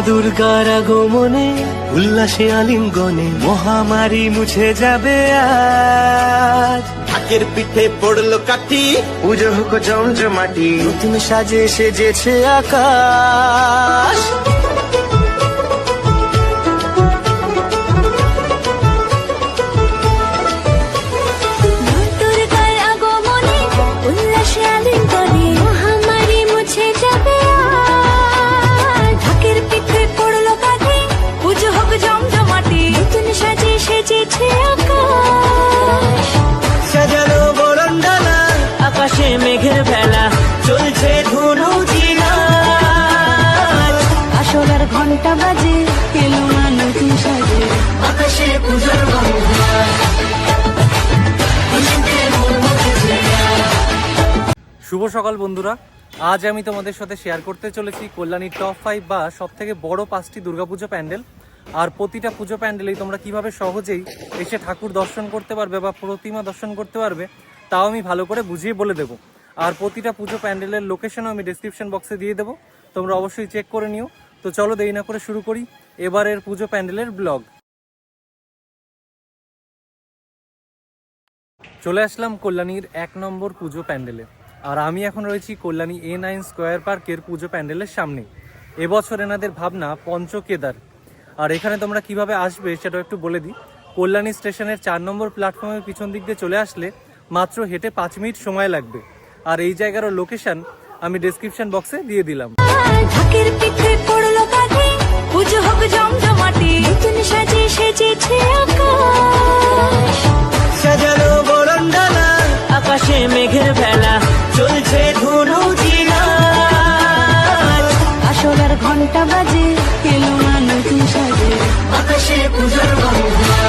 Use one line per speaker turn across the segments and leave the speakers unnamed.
দুর্গার আগমনে উল্লাসে আলিঙ্গনে মহামারী মুছে যাবে আজ।
ঢাকের পিঠে পড়লো কাঠি,
পুজো হোক জমজমাটি, নতুন সাজে সেজেছে আকাশ।
সাজানো বরণডালা, আকাশে মেঘের ভেলা, চলছে ধুনু জিনাজ।
আসলার ঘন্টা বাজে, এলো না নতুন সাজে,
আকাশে পূজার বন্দনা।
শুভ সকাল বন্ধুরা, আজ আমি তোমাদের সাথে শেয়ার করতে চলেছি কল্যাণীর টপ 5 বা সব থেকে বড় 5টি দুর্গাপুজো প্যান্ডেল। আর প্রতিটা পুজো প্যান্ডেলেই তোমরা কিভাবে সহজেই এসে ঠাকুর দর্শন করতে পারবে বা প্রতিমা দর্শন করতে পারবে তাও আমি ভালো করে বুঝিয়ে বলে দেবো। আর প্রতিটা পুজো প্যান্ডেলের লোকেশনও আমি ডেসক্রিপশন বক্সে দিয়ে দেবো, তোমরা অবশ্যই চেক করে নিও। তো চলো দেরি না করে শুরু করি এবারের পুজো প্যান্ডেলের ব্লগ। চলে আসলাম কল্যাণীর 1 নম্বর পুজো প্যান্ডেলে। আর আমি এখন রয়েছি কল্যাণী A9 স্কোয়ার পার্কের পুজো প্যান্ডেলের সামনে। এবছর এনাদের ভাবনা পঞ্চকেদার। আর এখানে তোমরা কিভাবে আসবে সেটা একটু বলে দিই। কল্যাণী স্টেশনের 4 নম্বর প্ল্যাটফর্মের পিছন দিক দিয়ে চলে আসলে মাত্র হেঁটে 5 মিনিট সময় লাগবে। আর এই জায়গার লোকেশন আমি ডেসক্রিপশন বক্সে দিয়ে দিলাম।
ঢাকের পিঠে পড়লো কাঠি, পুজো হোক জমজমাটি, নতুন সাজে সেজেছে আকাশ।
সাজানো বরণডালা, আকাশে মেঘের ভেলা, চলছে ধুনু জিনাজ।
আসলার ঘন্টা বাজে, এলো না নতুন সাজে,
আকাশে পূজার বন্দনা।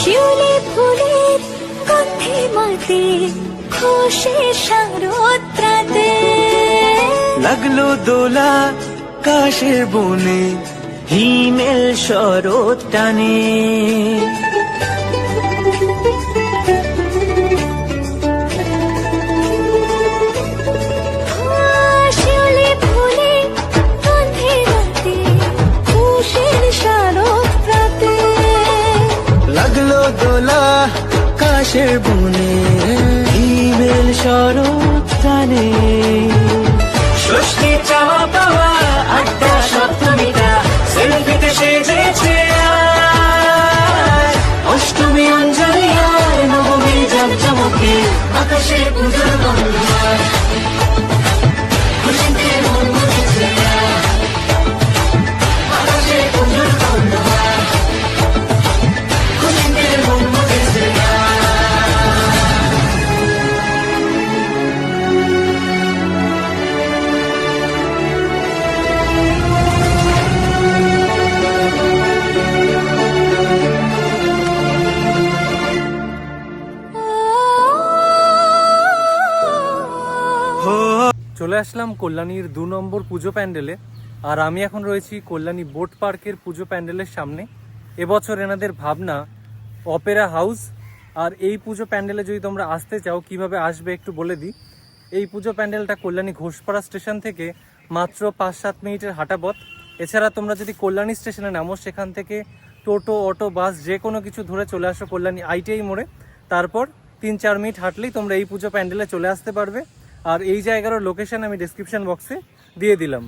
শিউলি ফুলের গন্ধে মাতে, খুশির শারদরাতে,
লাগলো দোলা কাশের বনে,
হিমেল শরৎ টানে।
শিউলি ফুলের গন্ধে মাতে, খুশির শারদরাতে,
লাগলো দোলা কাশের বনে, হিমেল শরৎ টানে।
ষষ্ঠী চাওয়া পাওয়া, আড্ডা সপ্তমীটা, সেলফিতে সেজেছে আজ। অষ্টমী অঞ্জলি আর নবমী জাঁকজমকে, আকাশে পূজার বন্দনা। খুশিতে মন মুখেছে আজ, আকাশে পূজার বন্দনা। খুশিতে মন মুখেছে আজ।
চলে আসলাম কল্যাণীর 2 নম্বর পুজো প্যান্ডেলে। আর আমি এখন রয়েছি কল্যাণী বোট পার্কের পুজো প্যান্ডেলের সামনে। এবছর এনাদের ভাবনা অপেরা হাউস। আর এই পুজো প্যান্ডেলে যদি তোমরা আসতে চাও কিভাবে আসবে একটু বলে দিই। এই পুজো প্যান্ডেলটা কল্যাণী ঘোষপাড়া স্টেশন থেকে মাত্র 5-7 মিনিটের হাঁটা পথ। এছাড়া তোমরা যদি কল্যাণী স্টেশনে নামো, সেখান থেকে টোটো, অটো, বাস যে কোনো কিছু ধরে চলে আসো কল্যাণী ITI মোড়ে। তারপর 3-4 মিনিট হাঁটলেই তোমরা এই পুজো প্যান্ডেলে চলে আসতে পারবে। আর এই জায়গার লোকেশন আমি ডেসক্রিপশন বক্সে দিয়ে দিলাম।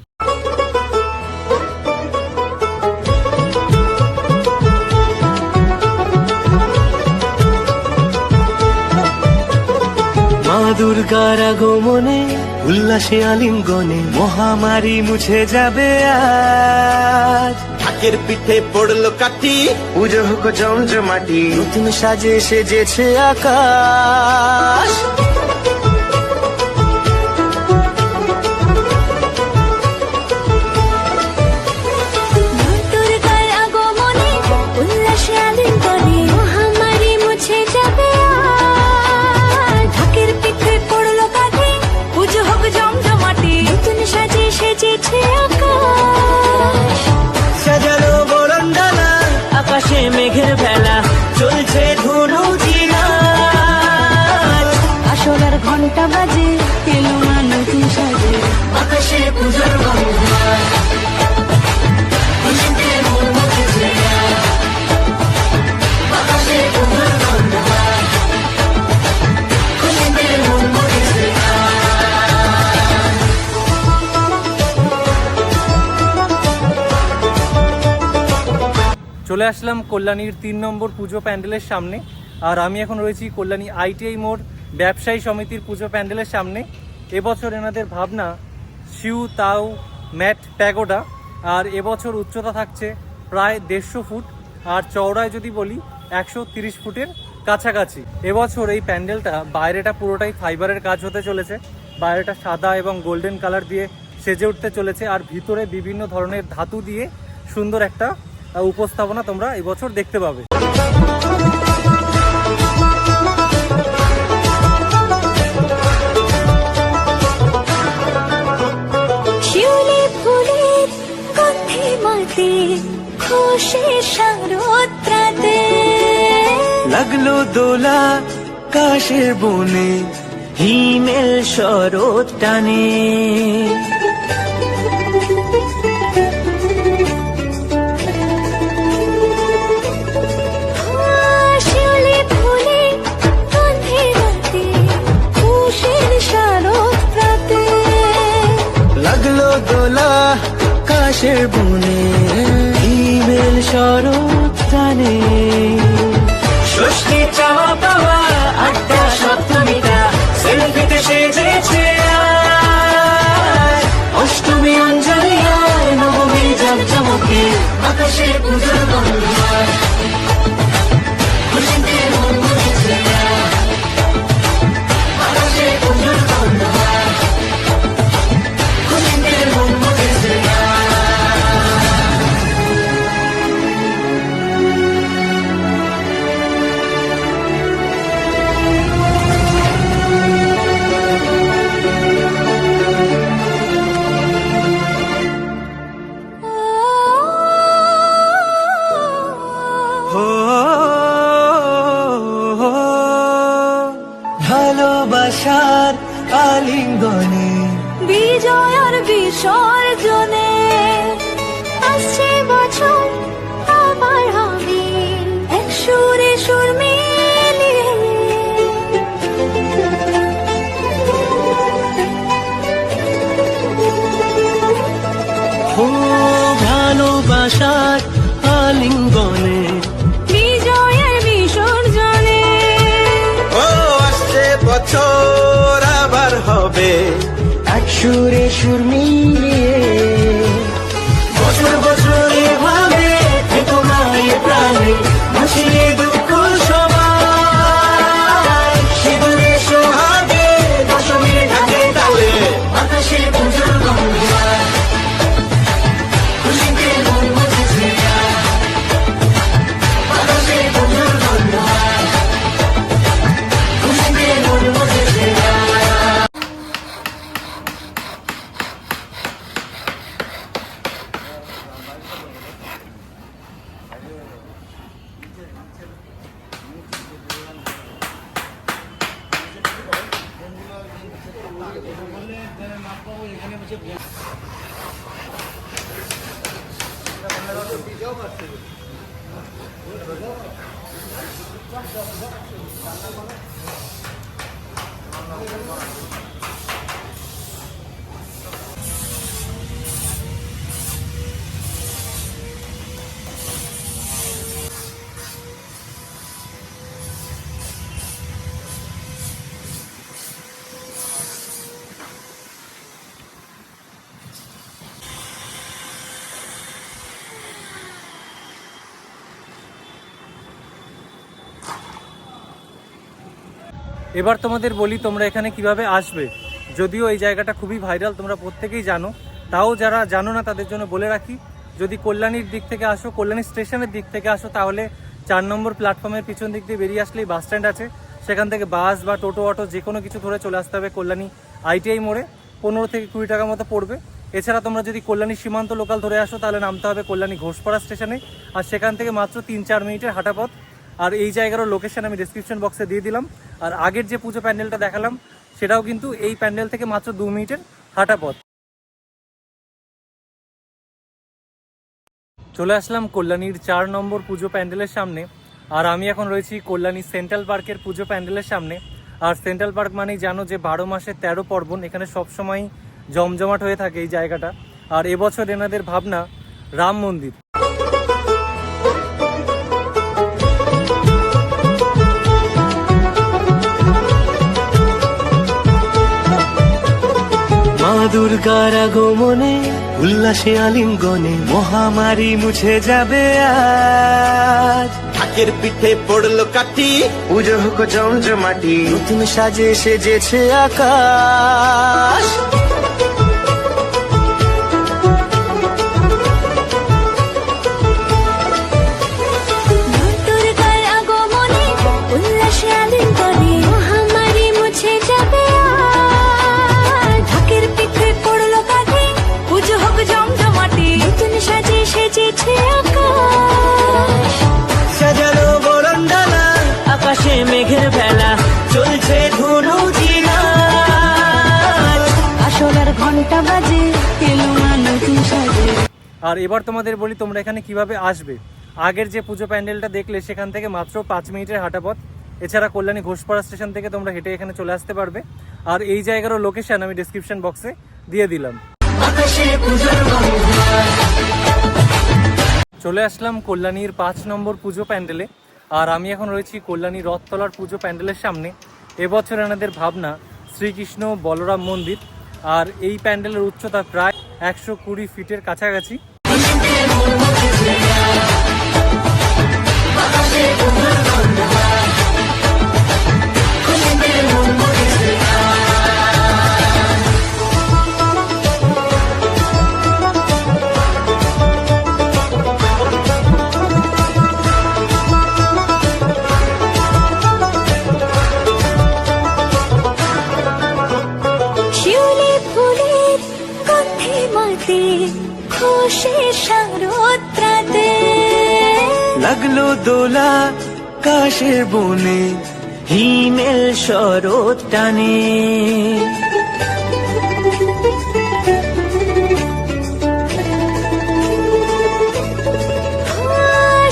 মা দুর্গার আগমনে উল্লাসে আলিঙ্গনে মহামারী মুছে যাবে আজ।
ঢাকের পিঠে পড়লো কাঠি,
পুজো হোক জমজমাটি, নতুন সাজে সেজেছে আকাশ।
দুর্গার আগমনে উল্লাসে ঘন্টা বাজে এলো মা নতুন সাজে
আকাশে পুজোর গন্ধ খুশিতে মন মুখেছে আকাশে পুজোর গন্ধ খুশিতে মন মুখেছে
চলে আসলাম কল্যাণীর 3 নম্বর পুজো প্যান্ডেলের সামনে। আর আমি এখন রয়েছি কল্যাণী ITI মোড় ব্যবসায়ী সমিতির পুজো প্যান্ডেলের সামনে। এবছর এনাদের ভাবনা শিউ তাও ম্যাট প্যাগোডা। আর এবছর উচ্চতা থাকছে প্রায় 150 ফুট, আর চওড়ায় যদি বলি 130 ফুটের কাছাকাছি। এবছর এই প্যান্ডেলটা বাইরেটা পুরোটাই ফাইবারের কাজ হতে চলেছে, বাইরেটা সাদা এবং গোল্ডেন কালার দিয়ে সেজে উঠতে চলেছে, আর ভিতরে বিভিন্ন ধরনের ধাতু দিয়ে সুন্দর একটা উপস্থাপনা তোমরা এবছর দেখতে পাবে।
শিউলি ফুলের গন্ধে মাতে খুশির শারদরাতে
লাগলো দোলা কাশের বনে হিমেল শরৎ টানে
শিউলি ফুলের গন্ধে মাতে খুশির শারদরাতে
লাগলো দোলা কাশের বনে হিমেল শরৎ টানে ষষ্ঠী চাওয়া পাওয়া আড্ডা সপ্তমীটা সেলফিতে সেজেছে আজ। অষ্টমী অঞ্জলি আর নবমী জাঁকজমকে
আকাশে পুজোর গন্ধ খুশিতে মন মুখেছে আকাশে পুজোর গন্ধ খুশিতে মন মুখেছে
হো ভালোবাসার আলিঙ্গনে
বিজয় আর বিসর্জনে আসছে বছর আবার হবে এক সুরে সুর মিলিয়ে
হো ভালোবাসার আলিঙ্গনে
বিজয় আর বিসর্জনে
ও আসছে বছর আবার হবে এক সুরে সুর মিলিয়ে বছর বছর এভাবে থেকো না এ প্রাণে ভাসিয়ে দুঃখ সবাই সিঁদুরে সোহাগে দশমীর ঢাকে তালে
আকাশে পুজোর গন্ধ খুশিতে মন মুখেছে আকাশে পুজোর গন্ধ খুশিতে মন মুখেছে
এবার তোমাদের বলি তোমরা এখানে কিভাবে আসবে। যদিও এই জায়গাটা খুবই ভাইরাল, তোমরা প্রত্যেকেই জানো, তাও যারা জানো না তাদের জন্য বলে রাখি, যদি কল্যাণীর দিক থেকে আসো, কল্যাণী স্টেশনের দিক থেকে আসো, তাহলে 4 নম্বর প্ল্যাটফর্মের পিছন দিক দিয়ে বেরিয়ে আসলেই বাস স্ট্যান্ড আছে। সেখান থেকে বাস বা টোটো অটো যে কোনো কিছু ধরে চলে আসতে হবে কল্যাণী ITI মোড়ে। 15 থেকে 20 টাকা মতো পড়বে। এছাড়া তোমরা যদি কল্যাণী সীমান্ত লোকাল ধরে আসো তাহলে নামতে হবে কল্যাণী ঘোষপাড়া স্টেশনে, আর সেখান থেকে মাত্র 3-4 মিনিটের হাঁটা পথ। আর এই জায়গারও লোকেশন আমি ডেসক্রিপশন বক্সে দিয়ে দিলাম। আর আগের যে পুজো প্যান্ডেলটা দেখালাম সেটাও কিন্তু এই প্যান্ডেল থেকে মাত্র 2 মিনিটের হাঁটা পথ। চলে আসলাম কল্যাণীর 4 নম্বর পুজো প্যান্ডেলের সামনে। আর আমি এখন রয়েছি কল্যাণী সেন্ট্রাল পার্কের পুজো প্যান্ডেলের সামনে। আর সেন্ট্রাল পার্ক মানেই জানো যে 12 মাসে 13 পার্বণ, এখানে সবসময় জমজমাট হয়ে থাকে এই জায়গাটা। আর এবছর এনাদের ভাবনা রাম মন্দির।
মা দুর্গার আগমনে উল্লাসে আলিঙ্গনে মহামারী মুছে যাবে আজ। ঢাকের পিঠে পড়লো কাঠি, পুজো হোক জমজমাটি, নতুন সাজে সেজেছে আকাশ।
দুর্গার আগমনে উল্লাসে আলিঙ্গনে মহামারী মুছে যাবে আজ। ঢাকের পিঠে পড়লো কাঠি, পুজো হোক জমজমাটি, নতুন সাজে সেজেছে আকাশ।
সাজানো বরণডালা, আকাশে মেঘের ভেলা, চলছে ধনু জিনাজ।
আসলার ঘন্টা বাজে এলো মা নতুন সাজে।
আর এবার তোমাদের বলি তোমরা এখানে কিভাবে আসবে। আগের যে পুজো প্যান্ডেলটা দেখলে সেখান থেকে মাত্র 5 মিনিটের হাঁটা পথ। এছাড়া কল্যাণী ঘোষপাড়া স্টেশন থেকে তোমরা হেঁটে এখানে চলে আসতে পারবে। আর এই জায়গারও লোকেশন আমি ডিসক্রিপশন বক্সে দিয়ে দিলাম।
আকাশে পুজোর গন্ধ।
চলে আসলাম কল্যাণীর 5 নম্বর পুজো প্যান্ডেলে। আর আমি এখন রয়েছি কল্যাণী রথতলার পুজো প্যান্ডেলের সামনে। এবছর এনাদের ভাবনা শ্রীকৃষ্ণ বলরাম মন্দির। আর এই প্যান্ডেলের উচ্চতা প্রায় 120 ফিটের কাছাকাছি।
আকাশে পুজোর গন্ধ। খুশিতে মন মজেছে।
শিউলি ফুলের গন্ধে মাতে খুশির শারদরাতে।
লাগলো দোলা কাশের বনে, হিমেল শরৎ টানে।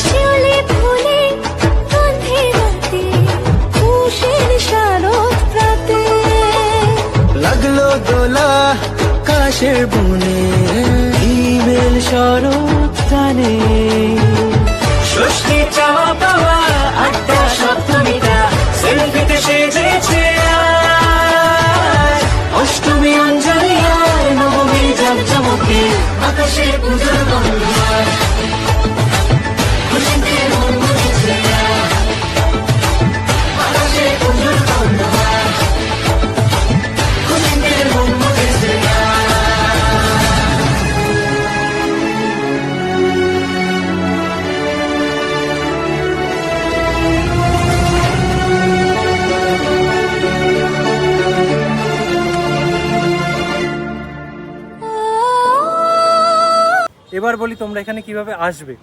শিউলি ফুলের গন্ধে মাতে খুশির শারদরাতে।
লাগলো দোলা কাশের বনে, হিমেল শরৎ টানে। ষষ্ঠী চাওয়া পাওয়া আড্ডা সপ্তমীটা সেলফিতে সেজেছে আজ। অষ্টমী অঞ্জলি আর নবমী জাঁকজমকে,
আকাশে পুজোর গন্ধ। খুশিতে মন মজেছে। আকাশে পুজোর গন্ধ। খুশিতে মন মজেছে।
এবার বলি তোমরা এখানে কিভাবে আসবে।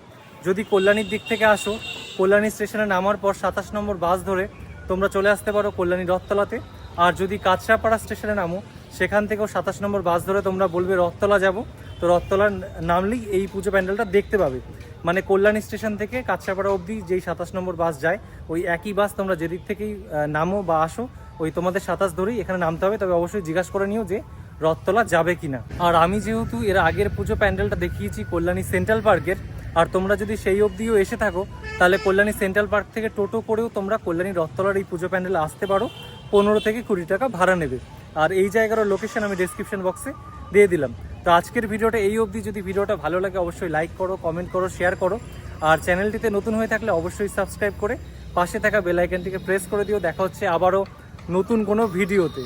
যদি কল্যাণীর দিক থেকে আসো, কল্যাণী স্টেশনে নামার পর 27 নম্বর বাস ধরে তোমরা চলে আসতে পারো কল্যাণী রথতলাতে। আর যদি কাঁচরাপাড়া স্টেশনে নামো, সেখান থেকেও 27 নম্বর বাস ধরে তোমরা বলবে রথতলা যাব। তো রথতলা নামলেই এই পুজো প্যান্ডেলটা দেখতে পাবে। মানে কল্যাণী স্টেশন থেকে কাঁচরাপাড়া অবধি যেই 27 নম্বর বাস যায়, ওই একই বাস তোমরা যেদিক থেকেই নামো বা আসো, ওই তোমাদের 27 ধরেই এখানে নামতে হবে। তবে অবশ্যই জিজ্ঞাসা করে নিও যে রথতলা যাবে কিনা। আর আমি যেহেতু এর আগের পুজো প্যান্ডেলটা দেখিয়েছি কল্যাণী সেন্ট্রাল পার্কের, আর তোমরা যদি সেই অবধিও এসে থাকো, তাহলে কল্যাণী সেন্ট্রাল পার্ক থেকে টোটো করেও তোমরা কল্যাণী রথতলার এই পুজো প্যান্ডেলে আসতে পারো। 15 থেকে 20 টাকা ভাড়া নেবে। আর এই জায়গার লোকেশন আমি ডেসক্রিপশন বক্সে দিয়ে দিলাম। তো আজকের ভিডিওটা এই অবধি। যদি ভিডিওটা ভালো লাগে অবশ্যই লাইক করো, কমেন্ট করো, শেয়ার করো। আর চ্যানেলটিতে নতুন হয়ে থাকলে অবশ্যই সাবস্ক্রাইব করে পাশে থাকা বেল আইকনটিকে প্রেস করে দিও। দেখা হচ্ছে আবারও নতুন কোনো ভিডিওতে।